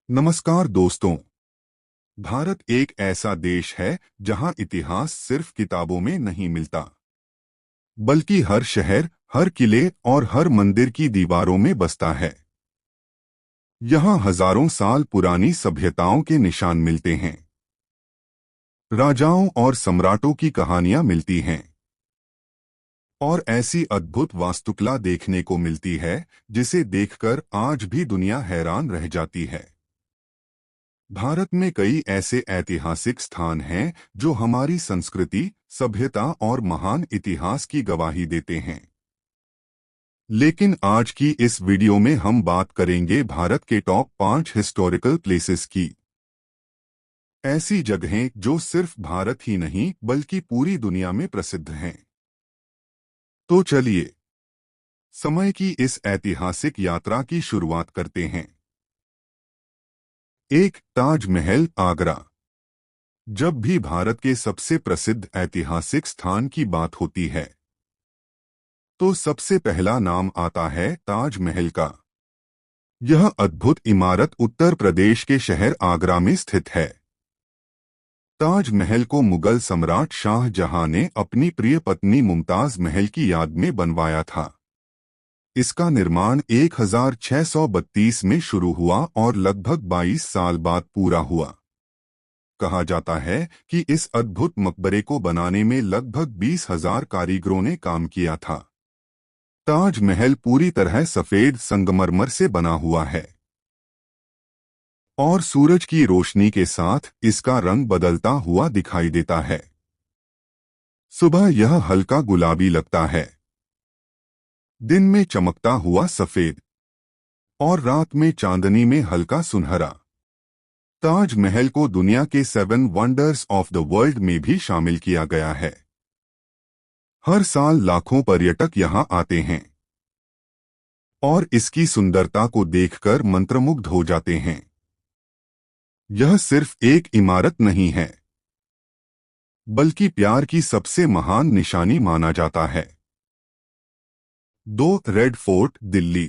नमस्कार दोस्तों। भारत एक ऐसा देश है जहां इतिहास सिर्फ किताबों में नहीं मिलता, बल्कि हर शहर, हर किले और हर मंदिर की दीवारों में बसता है। यहां हजारों साल पुरानी सभ्यताओं के निशान मिलते हैं, राजाओं और सम्राटों की कहानियां मिलती हैं, और ऐसी अद्भुत वास्तुकला देखने को मिलती है जिसे देखकर आज भी दुनिया हैरान रह जाती है। भारत में कई ऐसे ऐतिहासिक स्थान हैं जो हमारी संस्कृति, सभ्यता और महान इतिहास की गवाही देते हैं। लेकिन आज की इस वीडियो में हम बात करेंगे भारत के टॉप 5 हिस्टोरिकल प्लेसेस की। ऐसी जगहें जो सिर्फ भारत ही नहीं बल्कि पूरी दुनिया में प्रसिद्ध हैं। तो चलिए, समय की इस ऐतिहासिक यात्रा की शुरुआत करते हैं। 1, ताजमहल, आगरा। जब भी भारत के सबसे प्रसिद्ध ऐतिहासिक स्थान की बात होती है, तो सबसे पहला नाम आता है ताजमहल का। यह अद्भुत इमारत उत्तर प्रदेश के शहर आगरा में स्थित है। ताजमहल को मुगल सम्राट शाहजहां ने अपनी प्रिय पत्नी मुमताज महल की याद में बनवाया था। इसका निर्माण 1632 में शुरू हुआ और लगभग 22 साल बाद पूरा हुआ। कहा जाता है कि इस अद्भुत मकबरे को बनाने में लगभग 20,000 कारीगरों ने काम किया था। ताजमहल पूरी तरह सफेद संगमरमर से बना हुआ है, और सूरज की रोशनी के साथ इसका रंग बदलता हुआ दिखाई देता है। सुबह यह हल्का गुलाबी लगता है, दिन में चमकता हुआ सफेद, और रात में चांदनी में हल्का सुनहरा। ताजमहल को दुनिया के 7 वंडर्स ऑफ द वर्ल्ड में भी शामिल किया गया है। हर साल लाखों पर्यटक यहां आते हैं और इसकी सुंदरता को देखकर मंत्रमुग्ध हो जाते हैं। यह सिर्फ एक इमारत नहीं है, बल्कि प्यार की सबसे महान निशानी माना जाता है। 2, रेड फोर्ट, दिल्ली।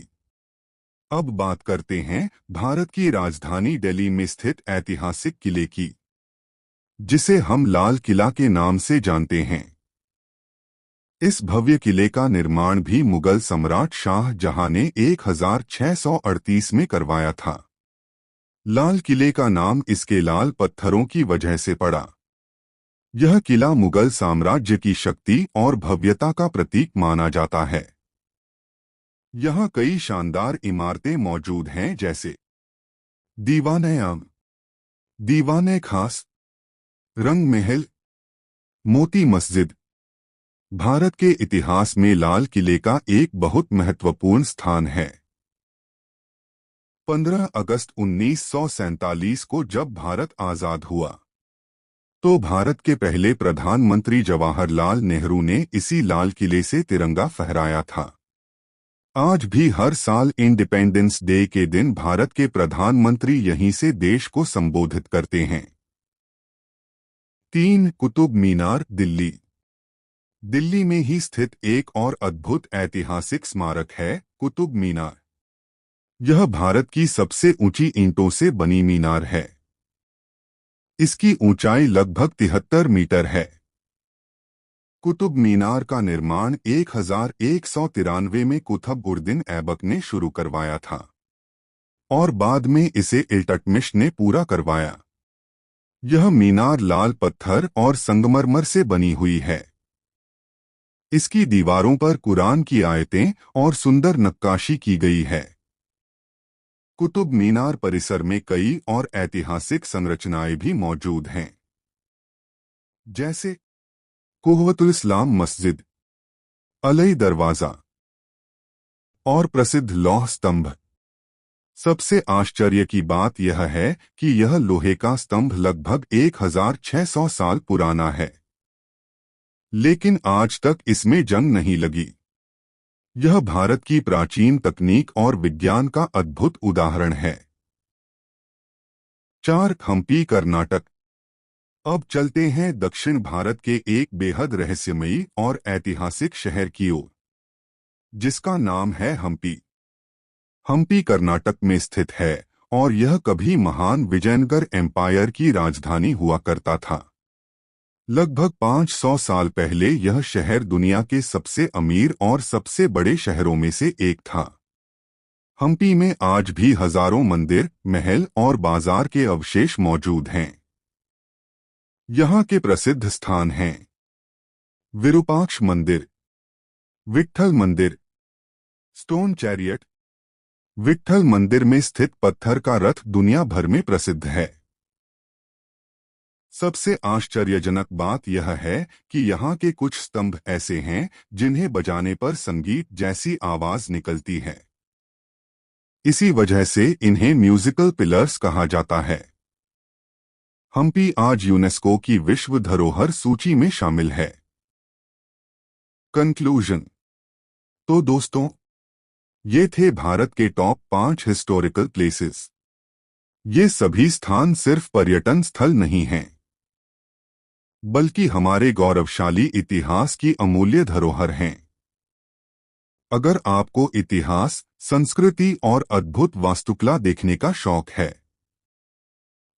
अब बात करते हैं भारत की राजधानी दिल्ली में स्थित ऐतिहासिक किले की, जिसे हम लाल किला के नाम से जानते हैं। इस भव्य किले का निर्माण भी मुगल सम्राट शाहजहां ने 1638 में करवाया था। लाल किले का नाम इसके लाल पत्थरों की वजह से पड़ा। यह किला मुगल साम्राज्य की शक्ति और भव्यता का प्रतीक माना जाता है। यहाँ कई शानदार इमारतें मौजूद हैं, जैसे दीवान-ए-आम, दीवान-ए-खास, रंग महल, मोती मस्जिद। भारत के इतिहास में लाल किले का एक बहुत महत्वपूर्ण स्थान है। 15 अगस्त 1947 को जब भारत आजाद हुआ, तो भारत के पहले प्रधानमंत्री जवाहरलाल नेहरू ने इसी लाल किले से तिरंगा फहराया था। आज भी हर साल इंडिपेंडेंस डे के दिन भारत के प्रधानमंत्री यहीं से देश को संबोधित करते हैं। 3, कुतुब मीनार, दिल्ली। दिल्ली में ही स्थित एक और अद्भुत ऐतिहासिक स्मारक है, कुतुब मीनार। यह भारत की सबसे ऊंची ईंटों से बनी मीनार है। इसकी ऊंचाई लगभग 73 मीटर है। कुतुब मीनार का निर्माण 1193 में कुतुब-उद-दीन ऐबक ने शुरू करवाया था, और बाद में इसे इल्तुतमिश ने पूरा करवाया। यह मीनार लाल पत्थर और संगमरमर से बनी हुई है। इसकी दीवारों पर कुरान की आयतें और सुंदर नक्काशी की गई है। कुतुब मीनार परिसर में कई और ऐतिहासिक संरचनाएं भी मौजूद हैं, जैसे कुव्वतुल इस्लाम मस्जिद, अलई दरवाजा और प्रसिद्ध लौह स्तंभ। सबसे आश्चर्य की बात यह है कि यह लोहे का स्तंभ लगभग 1600 साल पुराना है, लेकिन आज तक इसमें जंग नहीं लगी। यह भारत की प्राचीन तकनीक और विज्ञान का अद्भुत उदाहरण है। 4, हम्पी, कर्नाटक। अब चलते हैं दक्षिण भारत के एक बेहद रहस्यमयी और ऐतिहासिक शहर की ओर, जिसका नाम है हम्पी। हम्पी कर्नाटक में स्थित है और यह कभी महान विजयनगर एम्पायर की राजधानी हुआ करता था। लगभग 500 साल पहले यह शहर दुनिया के सबसे अमीर और सबसे बड़े शहरों में से एक था। हम्पी में आज भी हजारों मंदिर, महल और बाजार के अवशेष मौजूद हैं। यहाँ के प्रसिद्ध स्थान हैं विरूपाक्ष मंदिर, विट्ठल मंदिर, स्टोन चैरियट। विट्ठल मंदिर में स्थित पत्थर का रथ दुनिया भर में प्रसिद्ध है। सबसे आश्चर्यजनक बात यह है कि यहाँ के कुछ स्तंभ ऐसे हैं जिन्हें बजाने पर संगीत जैसी आवाज निकलती है। इसी वजह से इन्हें म्यूजिकल पिलर्स कहा जाता है। हम्पी आज यूनेस्को की विश्व धरोहर सूची में शामिल है। कंक्लूजन। तो दोस्तों, ये थे भारत के टॉप 5 हिस्टोरिकल प्लेसेस। ये सभी स्थान सिर्फ पर्यटन स्थल नहीं हैं, बल्कि हमारे गौरवशाली इतिहास की अमूल्य धरोहर हैं। अगर आपको इतिहास, संस्कृति और अद्भुत वास्तुकला देखने का शौक है,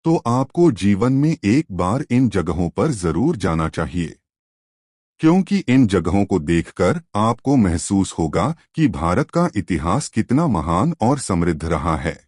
तो आपको जीवन में एक बार इन जगहों पर जरूर जाना चाहिए, क्योंकि इन जगहों को देखकर आपको महसूस होगा कि भारत का इतिहास कितना महान और समृद्ध रहा है।